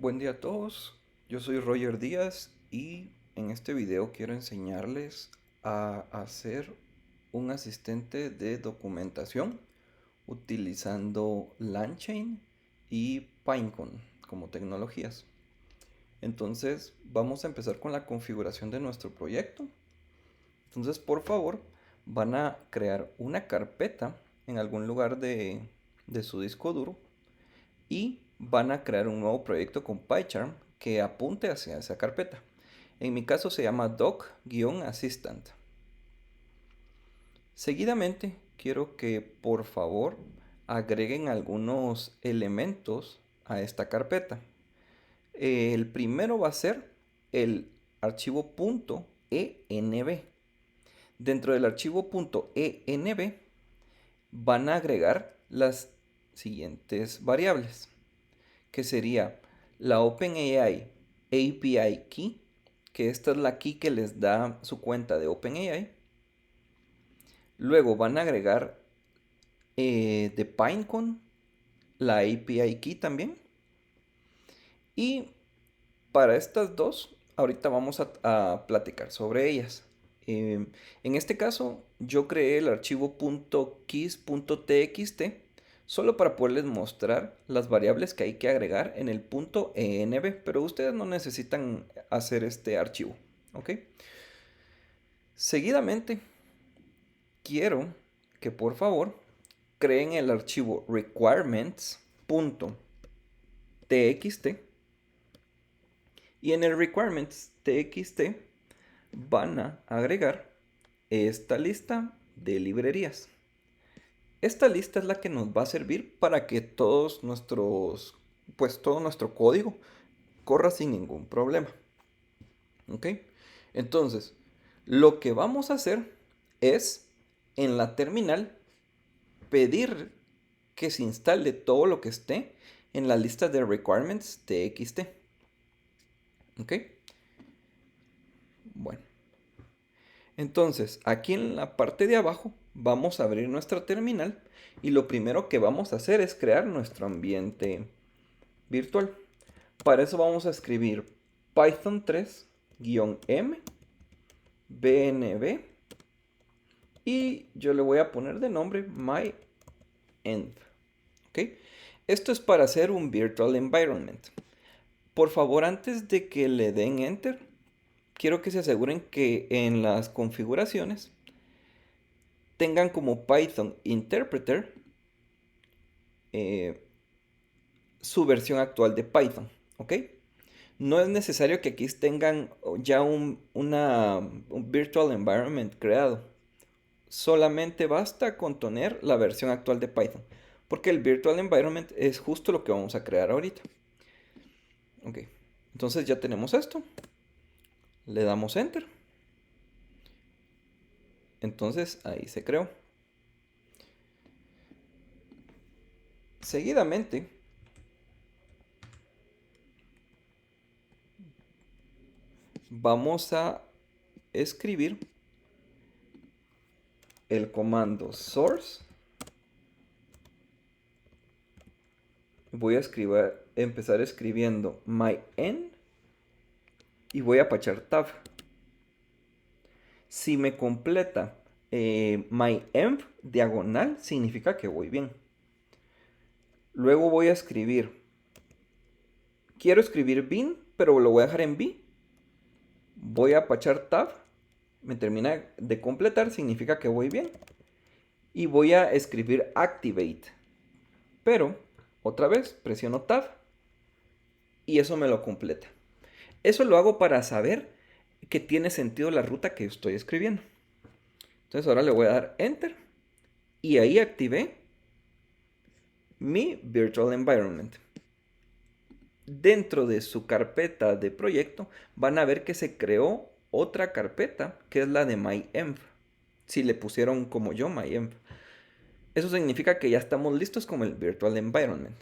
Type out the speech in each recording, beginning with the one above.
Buen día a todos, yo soy Roger Díaz y en este video quiero enseñarles a hacer un asistente de documentación utilizando LangChain y Pinecone como tecnologías. Entonces vamos a empezar con la configuración de nuestro proyecto. Entonces por favor van a crear una carpeta en algún lugar de su disco duro y van a crear un nuevo proyecto con PyCharm que apunte hacia esa carpeta. En mi caso se llama doc-assistant. Seguidamente quiero que por favor agreguen algunos elementos a esta carpeta. El primero va a ser el archivo .env. Dentro del archivo .env van a agregar las siguientes variables, que sería la OpenAI API Key, que esta es la key que les da su cuenta de OpenAI. Luego van a agregar de Pinecone la API Key también. Y para estas dos, ahorita vamos a platicar sobre ellas. En este caso, yo creé el archivo .keys.txt solo para poderles mostrar las variables que hay que agregar en el .env, pero ustedes no necesitan hacer este archivo, ¿ok? Seguidamente, quiero que por favor creen el archivo requirements.txt y en el requirements.txt van a agregar esta lista de librerías. Esta lista es la que nos va a servir para que todo nuestro código corra sin ningún problema. ¿Ok? Entonces, lo que vamos a hacer es en la terminal pedir que se instale todo lo que esté en la lista de requirements.txt. ¿Ok? Bueno. Entonces, aquí en la parte de abajo vamos a abrir nuestra terminal y lo primero que vamos a hacer es crear nuestro ambiente virtual. Para eso vamos a escribir Python 3-m bnb y yo le voy a poner de nombre myEnv. ¿Ok? Esto es para hacer un virtual environment. Por favor, antes de que le den enter, quiero que se aseguren que en las configuraciones tengan como Python Interpreter su versión actual de Python, ¿ok? No es necesario que aquí tengan ya un virtual environment creado. Solamente basta con tener la versión actual de Python, porque el virtual environment es justo lo que vamos a crear ahorita. Ok, entonces ya tenemos esto. Le damos enter. Entonces ahí se creó. Seguidamente vamos a escribir el comando source. Voy a empezar escribiendo myn y voy a pachar tab. Si me completa myenv diagonal, significa que voy bien. Luego voy a quiero escribir bin, pero lo voy a dejar en b. Voy a pachar tab. Me termina de completar, significa que voy bien. Y voy a escribir activate. Pero, otra vez, presiono tab. Y eso me lo completa. Eso lo hago para saber que tiene sentido la ruta que estoy escribiendo. Entonces ahora le voy a dar enter. Y ahí activé mi virtual environment. Dentro de su carpeta de proyecto van a ver que se creó otra carpeta que es la de myenv. Si le pusieron como yo myenv. Eso significa que ya estamos listos con el virtual environment.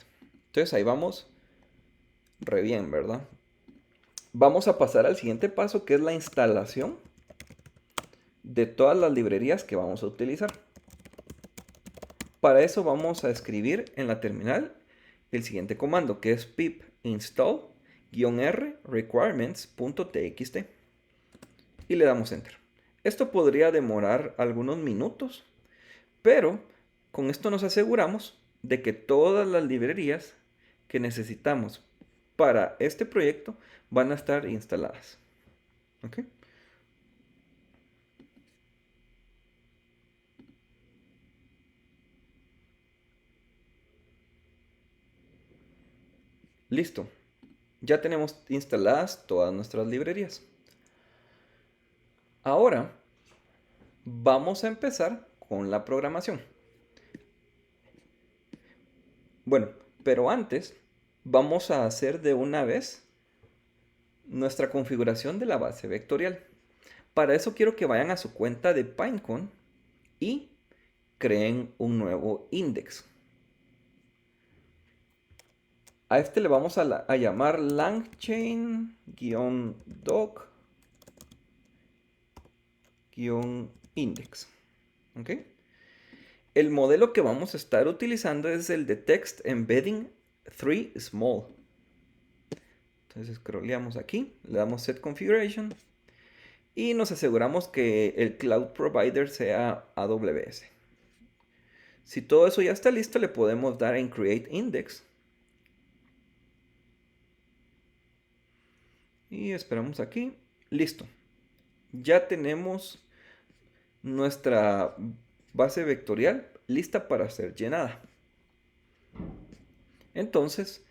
Entonces ahí vamos re bien, ¿verdad? Vamos a pasar al siguiente paso, que es la instalación de todas las librerías que vamos a utilizar. Para eso vamos a escribir en la terminal el siguiente comando, que es pip install -r requirements.txt y le damos enter. Esto podría demorar algunos minutos, pero con esto nos aseguramos de que todas las librerías que necesitamos para este proyecto van a estar instaladas. ¿Ok? Listo. Ya tenemos instaladas todas nuestras librerías. Ahora vamos a empezar con la programación. Bueno, pero antes vamos a hacer de una vez nuestra configuración de la base vectorial. Para eso quiero que vayan a su cuenta de Pinecone y creen un nuevo index. A este le vamos a llamar langchain-doc-index. ¿Ok? El modelo que vamos a estar utilizando es el de Text Embedding 3 Small. Entonces scrolleamos aquí, le damos Set Configuration y nos aseguramos que el Cloud Provider sea AWS. Si todo eso ya está listo, le podemos dar en Create Index. Y esperamos aquí. Listo. Ya tenemos nuestra base vectorial lista para ser llenada. Entonces,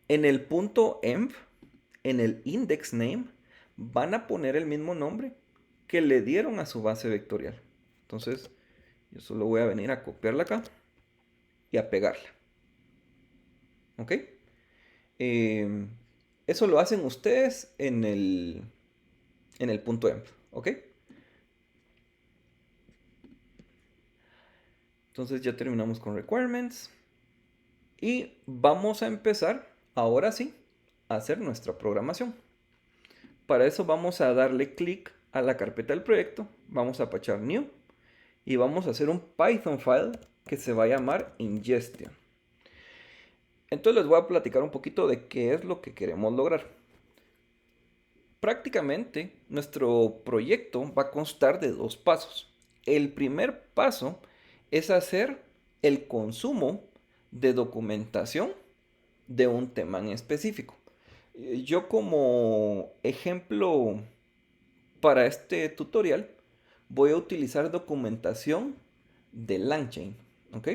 en el punto env, en el index name, van a poner el mismo nombre que le dieron a su base vectorial. Entonces, yo solo voy a venir a copiarla acá y a pegarla. ¿Ok? Eso lo hacen ustedes en el punto env. ¿Ok? Entonces ya terminamos con requirements. Y vamos a empezar, ahora sí, a hacer nuestra programación. Para eso vamos a darle clic a la carpeta del proyecto. Vamos a pachar new. Y vamos a hacer un Python file que se va a llamar ingestion. Entonces les voy a platicar un poquito de qué es lo que queremos lograr. Prácticamente nuestro proyecto va a constar de dos pasos. El primer paso es hacer el consumo de documentación de un tema en específico. Yo como ejemplo para este tutorial voy a utilizar documentación de LangChain, ¿ok?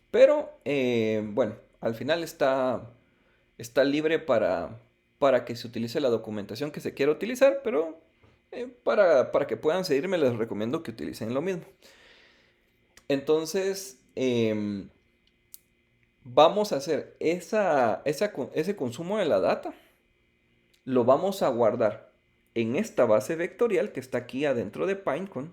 Pero bueno, al final está libre para que se utilice la documentación que se quiera utilizar, pero para que puedan seguirme les recomiendo que utilicen lo mismo. Entonces, vamos a hacer ese consumo de la data, lo vamos a guardar en esta base vectorial que está aquí adentro de Pinecone,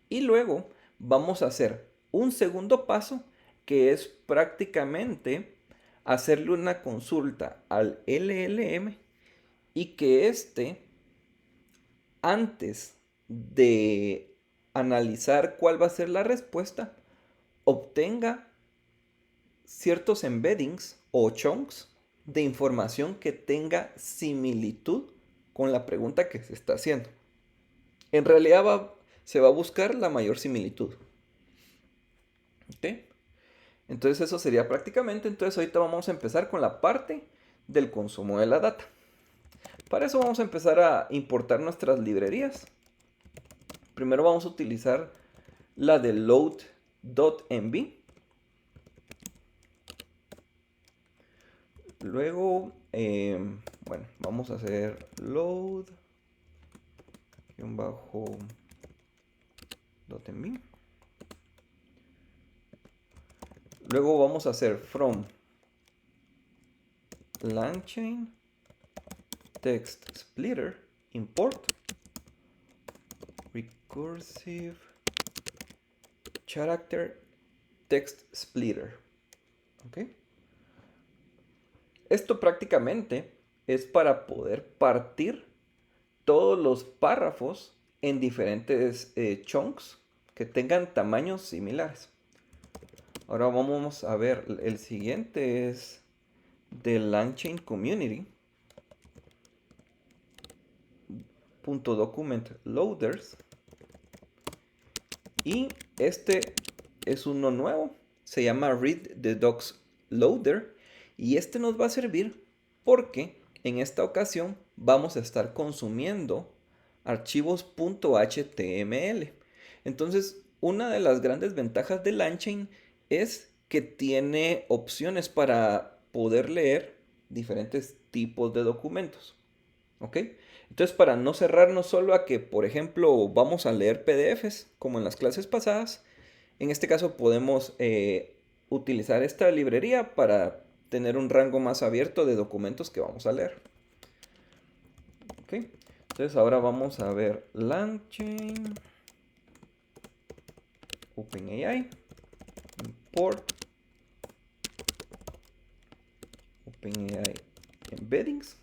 y luego vamos a hacer un segundo paso que es prácticamente hacerle una consulta al LLM y que antes de analizar cuál va a ser la respuesta, obtenga ciertos embeddings o chunks de información que tenga similitud con la pregunta que se está haciendo. En realidad se va a buscar la mayor similitud. ¿Ok? Entonces eso sería prácticamente. Entonces ahorita vamos a empezar con la parte del consumo de la data. Para eso vamos a empezar a importar nuestras librerías. Primero vamos a utilizar la de load.mv. Luego, bueno, vamos a hacer load-.mv. Luego vamos a hacer from langchain text splitter import recursive character text splitter. ¿Ok? Esto prácticamente es para poder partir todos los párrafos en diferentes chunks que tengan tamaños similares. Ahora vamos a ver, el siguiente es de LangChain Community .document loaders, y este es uno nuevo, se llama read the docs loader, y este nos va a servir porque en esta ocasión vamos a estar consumiendo archivos .html. Entonces, una de las grandes ventajas de LangChain es que tiene opciones para poder leer diferentes tipos de documentos. ¿Ok? Entonces, para no cerrarnos solo a que, por ejemplo, vamos a leer PDFs, como en las clases pasadas, en este caso podemos utilizar esta librería para tener un rango más abierto de documentos que vamos a leer. ¿Ok? Entonces, ahora vamos a ver LangChain, OpenAI, import, OpenAI Embeddings.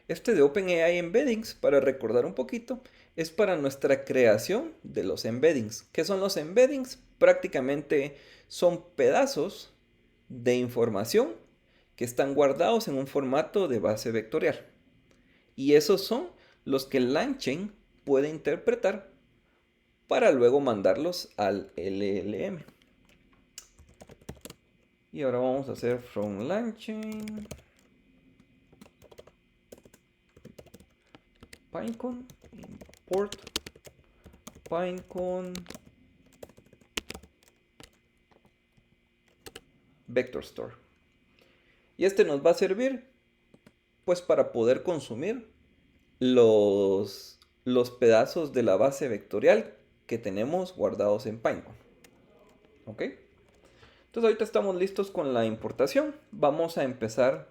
Este de OpenAI Embeddings, para recordar un poquito, es para nuestra creación de los embeddings. ¿Qué son los embeddings? Prácticamente son pedazos de información que están guardados en un formato de base vectorial. Y esos son los que LangChain puede interpretar para luego mandarlos al LLM. Y ahora vamos a hacer from LangChain Pinecone import Pinecone vector store. Y este nos va a servir pues para poder consumir los pedazos de la base vectorial que tenemos guardados en Pinecone. ¿Ok? Entonces ahorita estamos listos con la importación. Vamos a empezar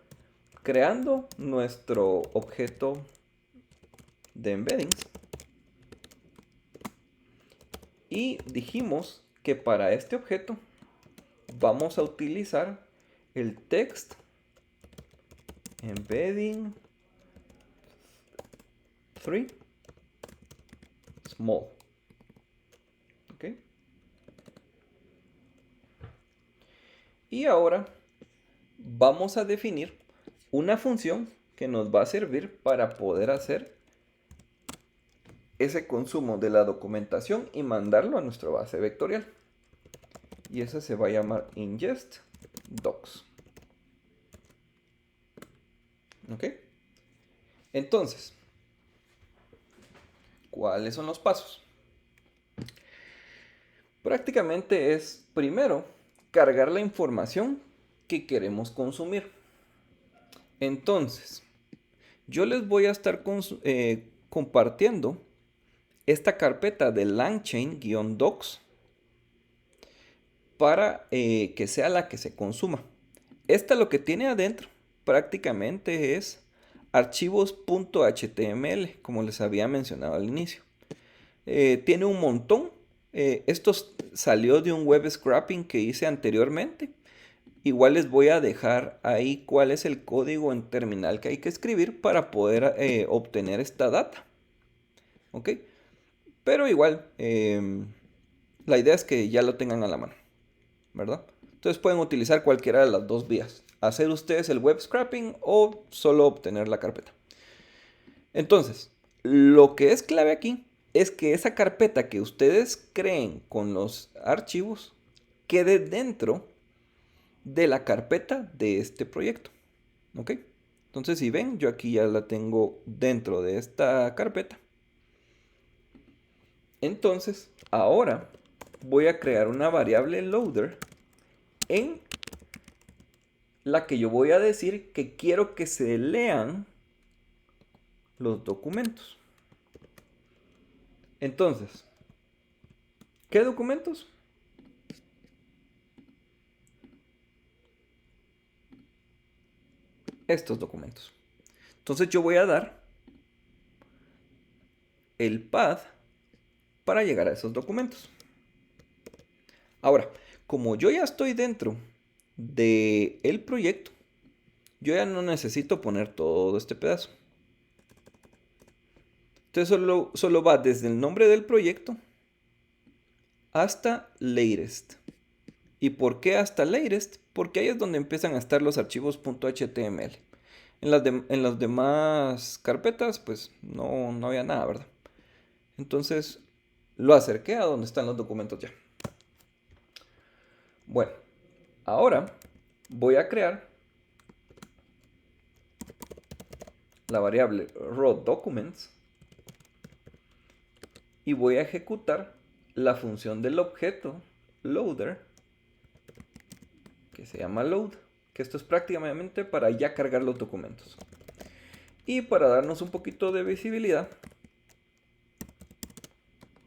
creando nuestro objeto de embeddings. Y dijimos que para este objeto vamos a utilizar el text embedding 3 small. ¿Ok? Y ahora vamos a definir una función que nos va a servir para poder hacer ese consumo de la documentación y mandarlo a nuestra base vectorial. Y esa se va a llamar ingest docs. ¿Ok? Entonces, ¿cuáles son los pasos? Prácticamente es, primero, cargar la información que queremos consumir. Entonces, yo les voy a estar compartiendo esta carpeta de LangChain-docs para que sea la que se consuma. Esta lo que tiene adentro prácticamente es archivos.html, como les había mencionado al inicio. Tiene un montón. Esto salió de un web scraping que hice anteriormente. Igual les voy a dejar ahí cuál es el código en terminal que hay que escribir para poder obtener esta data. ¿Ok? Pero igual, la idea es que ya lo tengan a la mano, ¿verdad? Entonces pueden utilizar cualquiera de las dos vías. Hacer ustedes el web scraping o solo obtener la carpeta. Entonces, lo que es clave aquí es que esa carpeta que ustedes creen con los archivos quede dentro de la carpeta de este proyecto. ¿Ok? Entonces, si ven, yo aquí ya la tengo dentro de esta carpeta. Entonces, ahora voy a crear una variable loader en la que yo voy a decir que quiero que se lean los documentos. Entonces, ¿qué documentos? Estos documentos. Entonces yo voy a dar el path para llegar a esos documentos. Ahora, como yo ya estoy dentro del proyecto, yo ya no necesito poner todo este pedazo. Entonces solo va desde el nombre del proyecto hasta latest. ¿Y por qué hasta latest? Porque ahí es donde empiezan a estar los archivos .html. En las demás carpetas, pues no había nada, ¿verdad? Entonces lo acerqué a donde están los documentos ya. Bueno, ahora voy a crear la variable raw documents y voy a ejecutar la función del objeto loader que se llama load, que esto es prácticamente para ya cargar los documentos. Y para darnos un poquito de visibilidad,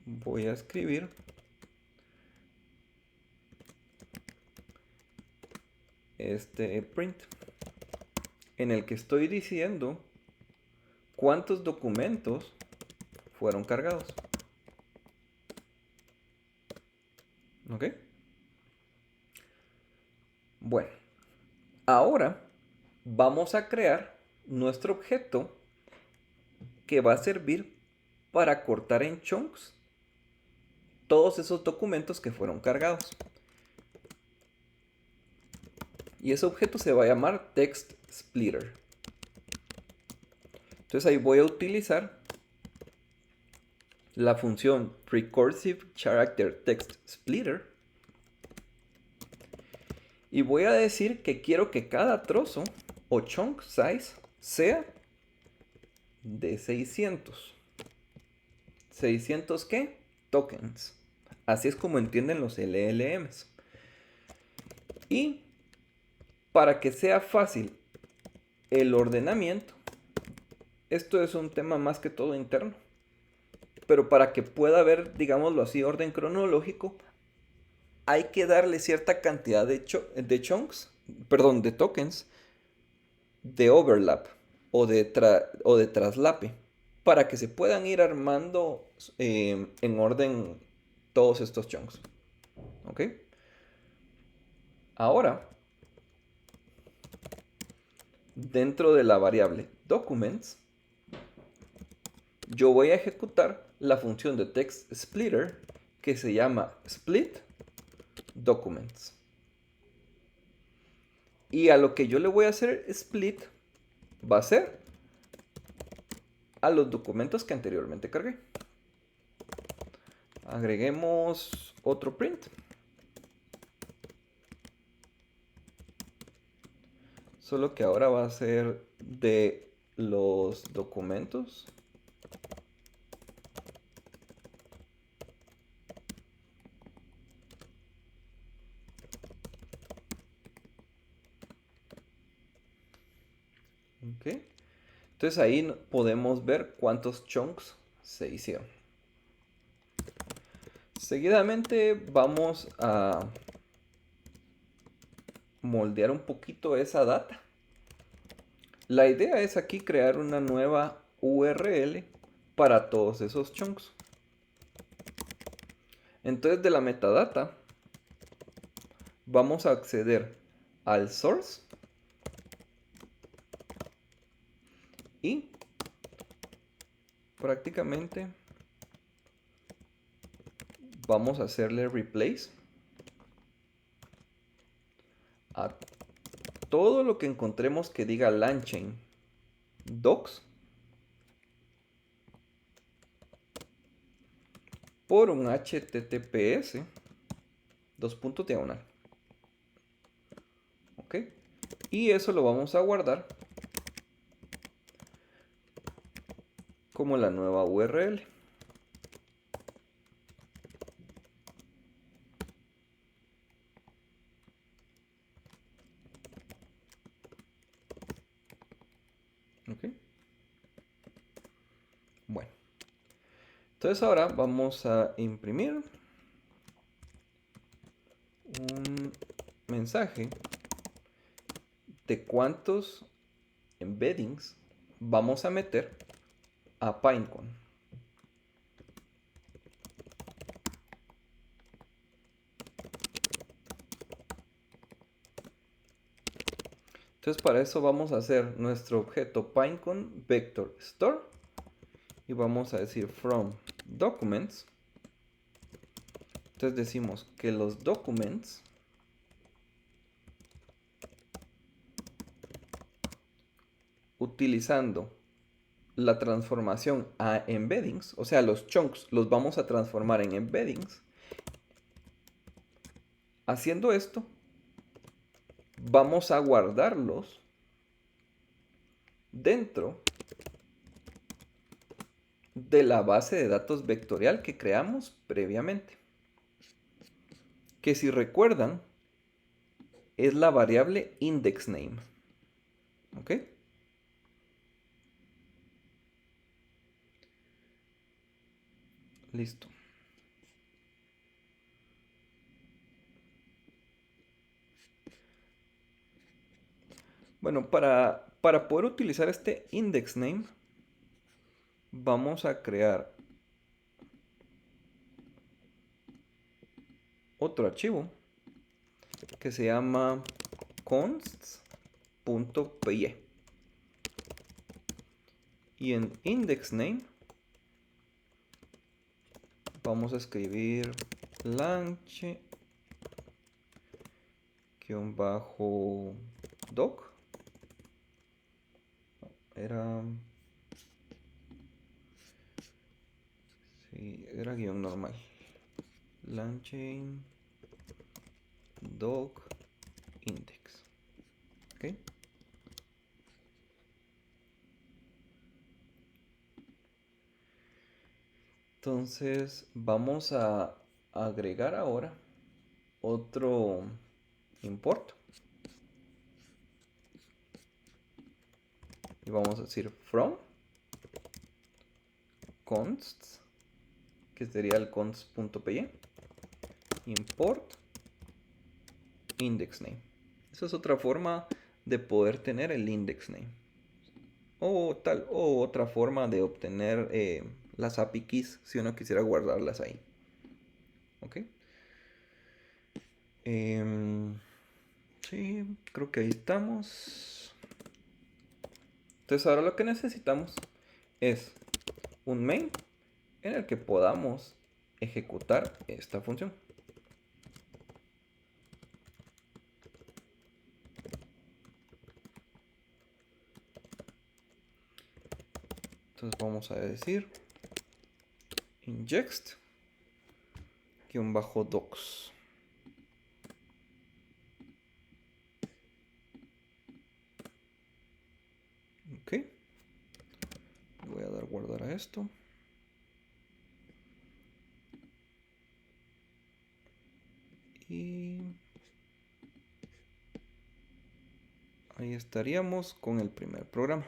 voy a escribir este print en el que estoy diciendo cuántos documentos fueron cargados. ¿Ok? Bueno, ahora vamos a crear nuestro objeto que va a servir para cortar en chunks todos esos documentos que fueron cargados. Y ese objeto se va a llamar text splitter. Entonces ahí voy a utilizar la función recursive character text splitter y voy a decir que quiero que cada trozo o chunk size sea de 600. ¿600 qué? Tokens. Así es como entienden los LLMs. Y para que sea fácil el ordenamiento, esto es un tema más que todo interno, pero para que pueda haber, digámoslo así, orden cronológico, hay que darle cierta cantidad de chunks, perdón, de tokens, de overlap o de traslape, para que se puedan ir armando en orden todos estos chunks. ¿Ok? Ahora, dentro de la variable documents, yo voy a ejecutar la función de text splitter que se llama split documents. Y a lo que yo le voy a hacer split va a ser a los documentos que anteriormente cargué. Agreguemos otro print. Solo que ahora va a ser de los documentos. Ok. Entonces ahí podemos ver cuántos chunks se hicieron. Seguidamente vamos a moldear un poquito esa data. La idea es aquí crear una nueva URL para todos esos chunks. Entonces de la metadata vamos a acceder al source y prácticamente vamos a hacerle replace a todo lo que encontremos que diga LangChain docs por un HTTPS diagonal. Ok. Y eso lo vamos a guardar como la nueva URL. Ok. Bueno. Entonces ahora vamos a imprimir un mensaje de cuántos embeddings vamos a meter a Pinecone. Entonces para eso vamos a hacer nuestro objeto Pinecone vector store y vamos a decir from documents. Entonces decimos que los documents utilizando la transformación a embeddings, o sea, los chunks los vamos a transformar en embeddings. Haciendo esto, vamos a guardarlos dentro de la base de datos vectorial que creamos previamente. Que si recuerdan, es la variable indexName. ¿Ok? Listo. Bueno, para poder utilizar este indexName, vamos a crear otro archivo que se llama consts.py. Y en indexName vamos a escribir lanche-doc. Era guión normal. Lanche doc index. ¿Ok? Entonces vamos a agregar ahora otro import. Y vamos a decir from consts, que sería el const.py, import index name. Esa es otra forma de poder tener el index name. O otra forma de obtener las API keys si uno quisiera guardarlas ahí. ¿Ok? Sí, creo que ahí estamos. Entonces ahora lo que necesitamos es un main en el que podamos ejecutar esta función. Entonces vamos a decir inject-docs. Ok. Voy a dar guardar a esto. Y ahí estaríamos con el primer programa.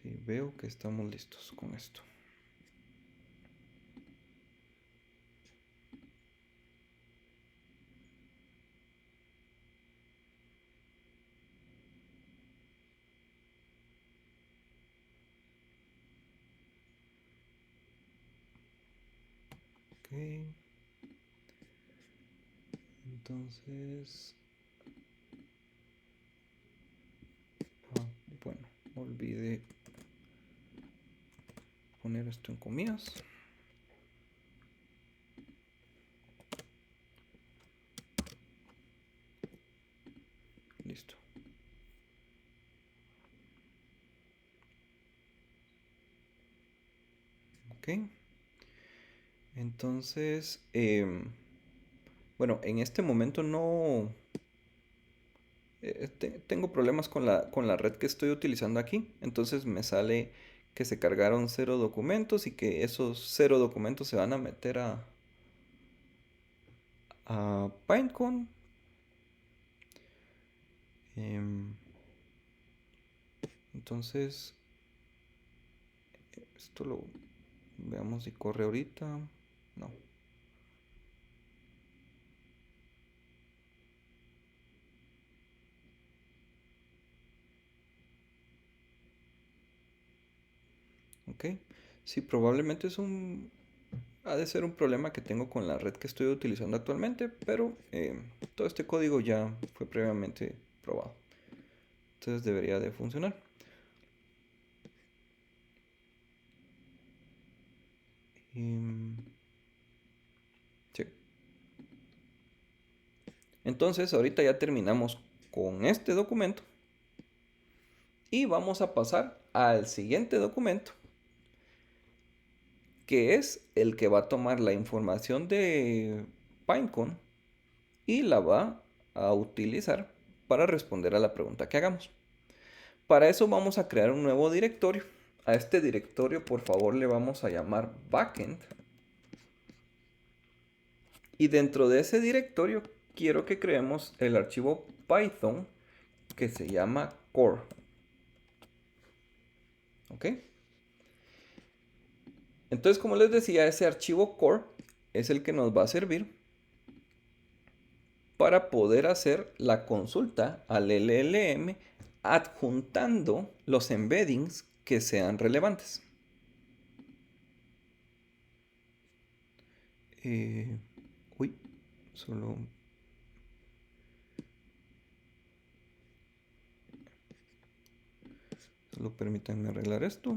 Sí, veo que estamos listos con esto. Ok. Entonces... bueno, olvidé poner esto en comillas. Listo. Ok. Entonces, bueno, en este momento no... tengo problemas con la red que estoy utilizando aquí. Entonces me sale que se cargaron 0 documentos y que esos 0 documentos se van a meter a Pinecone. Entonces, esto lo veamos si corre ahorita. No. Ok. Sí, probablemente ha de ser un problema que tengo con la red que estoy utilizando actualmente, pero todo este código ya fue previamente probado. Entonces debería de funcionar. Sí. Entonces ahorita ya terminamos con este documento y vamos a pasar al siguiente documento, que es el que va a tomar la información de Pinecone y la va a utilizar para responder a la pregunta que hagamos. Para eso vamos a crear un nuevo directorio. A este directorio, por favor, le vamos a llamar backend. Y dentro de ese directorio quiero que creemos el archivo Python que se llama core. ¿Ok? Entonces, como les decía, ese archivo core es el que nos va a servir para poder hacer la consulta al LLM adjuntando los embeddings que sean relevantes. Uy, solo permítanme arreglar esto.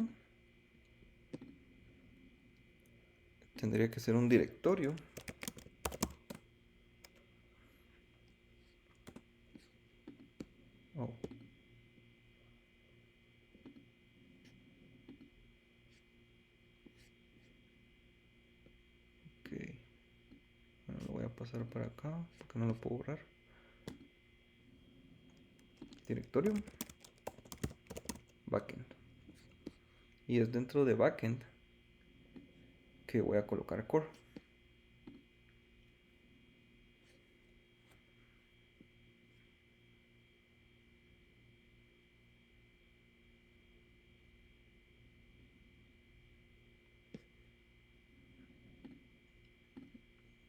Tendría que ser un directorio. Oh. Ok. Bueno, lo voy a pasar para acá porque no lo puedo borrar. Directorio. Backend. Y es dentro de backend que voy a colocar core.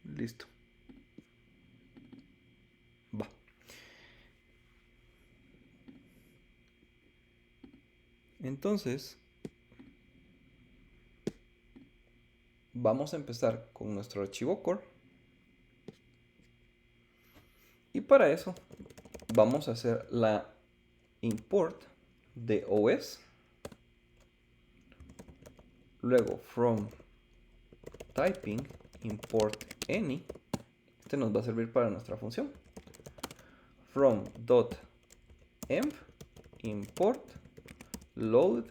Listo. Va. Entonces, vamos a empezar con nuestro archivo core. Y para eso, vamos a hacer la import de OS. Luego, from typing import any. Este nos va a servir para nuestra función. From .env import load.env.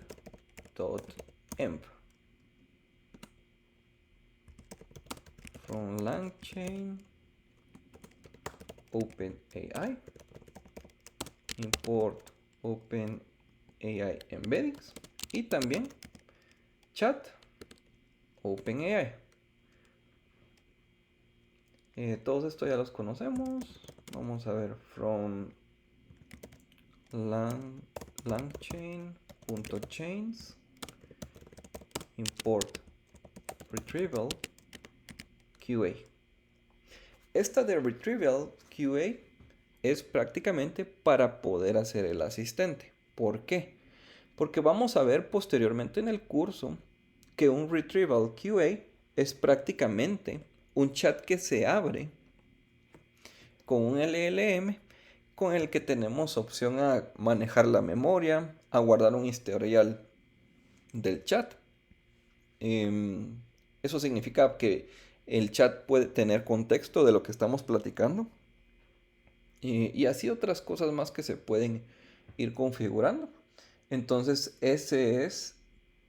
From LangChain OpenAI import OpenAI embeddings y también chat OpenAI. Todos estos ya los conocemos. Vamos a ver from langchain.chains import retrieval QA. Esta de retrieval QA es prácticamente para poder hacer el asistente. ¿Por qué? Porque vamos a ver posteriormente en el curso que un retrieval QA es prácticamente un chat que se abre con un LLM con el que tenemos opción a manejar la memoria, a guardar un historial del chat. Eso significa que el chat puede tener contexto de lo que estamos platicando. Y así otras cosas más que se pueden ir configurando. Entonces ese es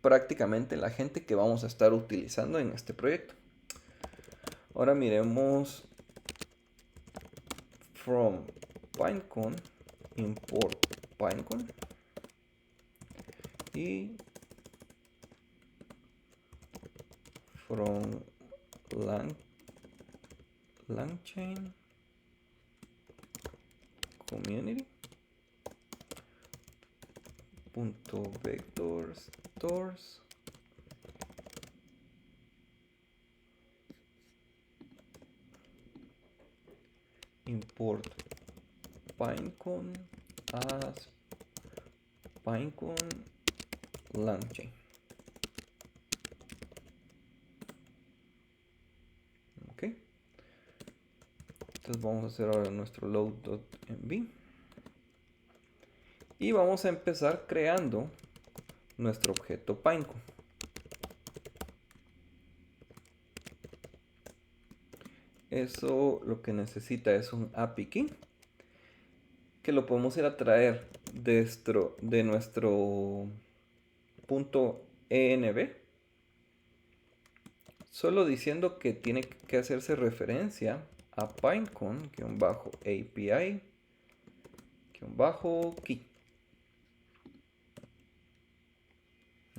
prácticamente la gente que vamos a estar utilizando en este proyecto. Ahora miremos from Pinecone import Pinecone y from LangChain community .vector stores import Pinecone as Pinecone LangChain. Ok. Entonces vamos a hacer ahora nuestro load.mv. Y vamos a empezar creando nuestro objeto Pinecone. eso lo que necesita es un API key que lo podemos ir a traer de nuestro punto env, solo diciendo que tiene que hacerse referencia a pinecone-api-key.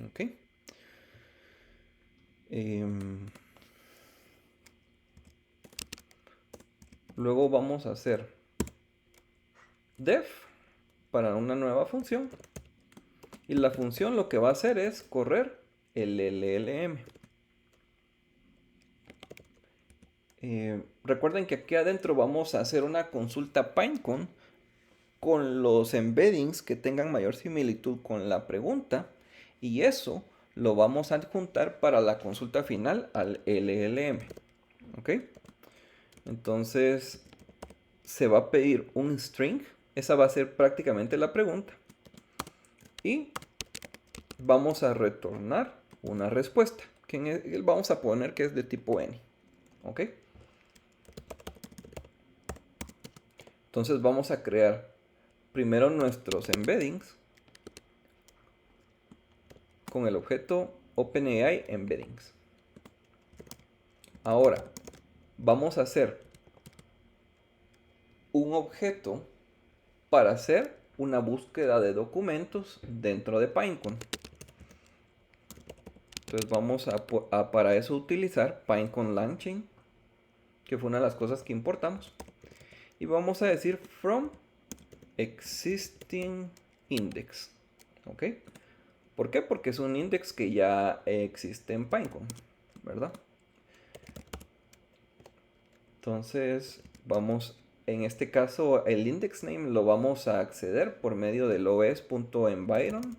Ok. Luego vamos a hacer def para una nueva función. Y la función lo que va a hacer es correr el LLM. Recuerden que aquí adentro vamos a hacer una consulta Pinecone con los embeddings que tengan mayor similitud con la pregunta. Y eso lo vamos a adjuntar para la consulta final al LLM. ¿Ok? Entonces se va a pedir un string. Esa va a ser prácticamente la pregunta. Y vamos a retornar una respuesta. Que vamos a poner que es de tipo any. ¿Ok? Entonces vamos a crear primero nuestros embeddings con el objeto OpenAI Embeddings. Ahora vamos a hacer un objeto para hacer una búsqueda de documentos dentro de Pinecone. Entonces vamos a para eso utilizar Pinecone LangChain, que fue una de las cosas que importamos. Y vamos a decir from existing index. ¿Ok? ¿Por qué? Porque es un index que ya existe en Pinecone, ¿verdad? Entonces vamos, en este caso el index name lo vamos a acceder por medio del os.environ.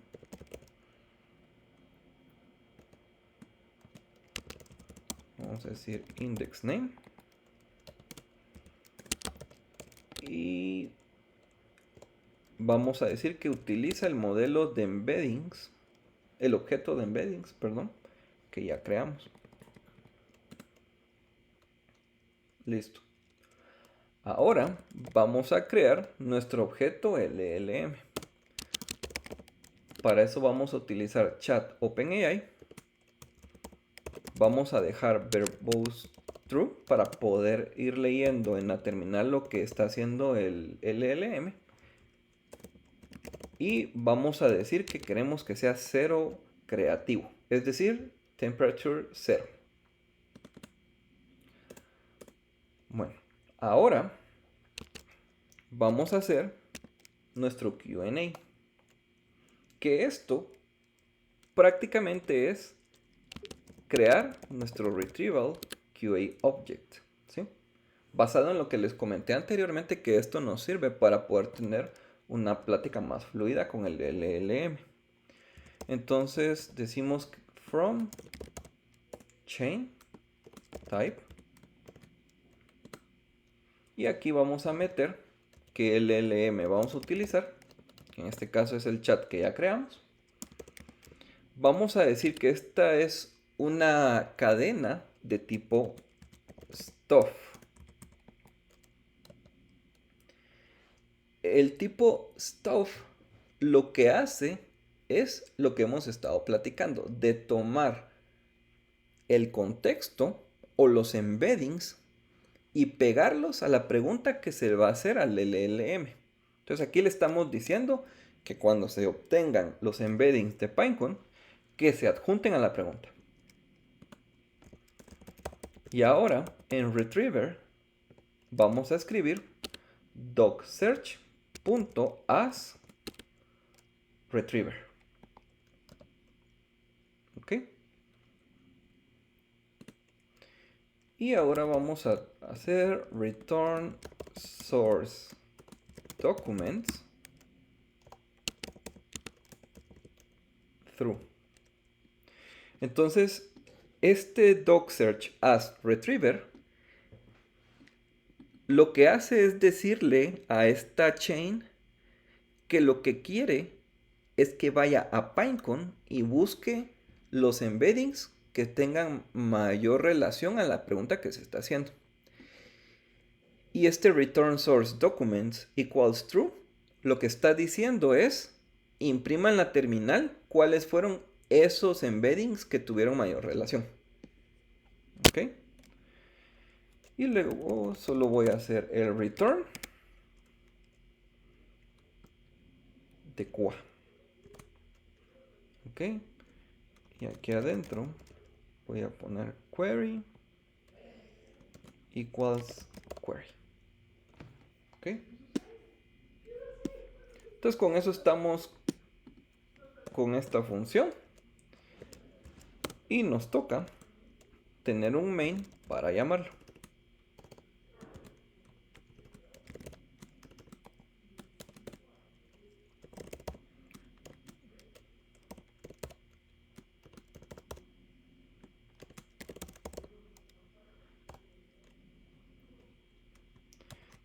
Vamos a decir index name. Y vamos a decir que utiliza el modelo de embeddings, el objeto de embeddings, perdón, que ya creamos. Listo. Ahora vamos a crear nuestro objeto LLM. Para eso vamos a utilizar chat OpenAI. Vamos a dejar verbose true para poder ir leyendo en la terminal lo que está haciendo el LLM. Y vamos a decir que queremos que sea 0 creativo, es decir, temperature 0. Bueno, ahora vamos a hacer nuestro Q&A, que esto prácticamente es crear nuestro retrieval QA object, ¿sí? Basado en lo que les comenté anteriormente, que esto nos sirve para poder tener una plática más fluida con el LLM. Entonces decimos from chain type, y aquí vamos a meter que el LLM vamos a utilizar, que en este caso es el chat que ya creamos. Vamos a decir que esta es una cadena de tipo stuff. El tipo stuff lo que hace es lo que hemos estado platicando, de tomar el contexto o los embeddings y pegarlos a la pregunta que se va a hacer al LLM. Entonces aquí le estamos diciendo que cuando se obtengan los embeddings de Pinecone, que se adjunten a la pregunta. Y ahora en retriever vamos a escribir docsearch.asRetriever. ¿Ok? Y ahora vamos a hacer return source documents through. Entonces, este docsearch as retriever lo que hace es decirle a esta chain que lo que quiere es que vaya a Pinecone y busque los embeddings que tengan mayor relación a la pregunta que se está haciendo. Y este return source documents equals true, lo que está diciendo es, imprima en la terminal cuáles fueron esos embeddings que tuvieron mayor relación. ¿Ok? Y luego solo voy a hacer el return de QA. ¿Ok? Y aquí adentro voy a poner query equals query. ¿Ok? Entonces con eso estamos con esta función. Y nos toca tener un main para llamarlo.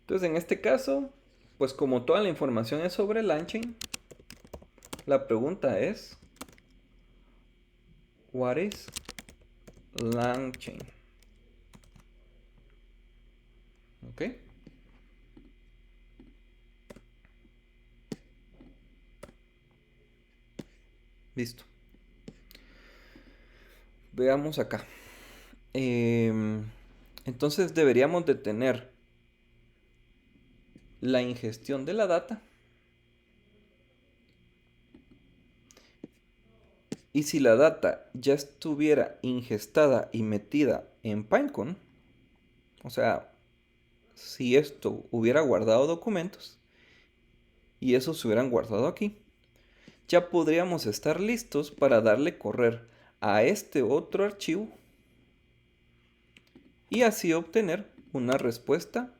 Entonces en este caso, pues como toda la información es sobre LangChain, la pregunta es, what is LangChain? ¿Ok? Listo. Veamos acá. Entonces deberíamos de tener la ingestión de la data. Y si la data ya estuviera ingestada y metida en Pinecone, o sea, si esto hubiera guardado documentos y esos se hubieran guardado aquí, ya podríamos estar listos para darle correr a este otro archivo y así obtener una respuesta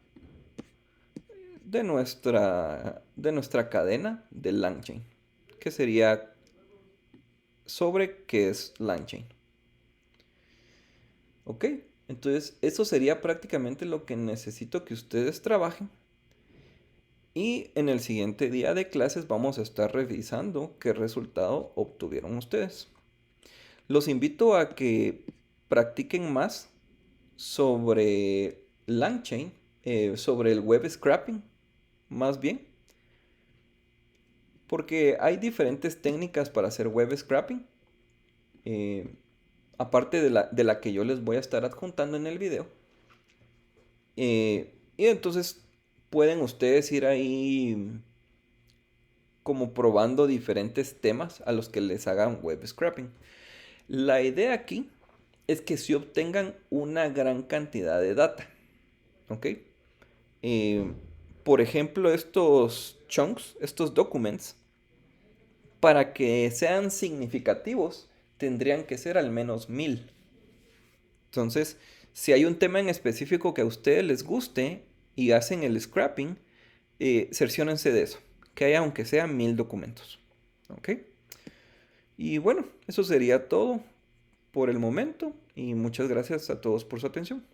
de nuestra cadena de LangChain, que sería sobre qué es LangChain. ¿Ok? Entonces, eso sería prácticamente lo que necesito que ustedes trabajen. Y en el siguiente día de clases vamos a estar revisando qué resultado obtuvieron ustedes. Los invito a que practiquen más sobre LangChain, sobre el web scrapping, más bien. Porque hay diferentes técnicas para hacer web scrapping. Aparte de la que yo les voy a estar adjuntando en el video. Y entonces pueden ustedes ir ahí como probando diferentes temas a los que les hagan web scrapping. La idea aquí es que se obtengan una gran cantidad de data. ¿Ok? Por ejemplo, estos chunks, estos documents, para que sean significativos, tendrían que ser al menos 1000. Entonces, si hay un tema en específico que a ustedes les guste y hacen el scrapping, cerciónense de eso, que haya aunque sea 1000 documentos. ¿Ok? Y bueno, eso sería todo por el momento y muchas gracias a todos por su atención.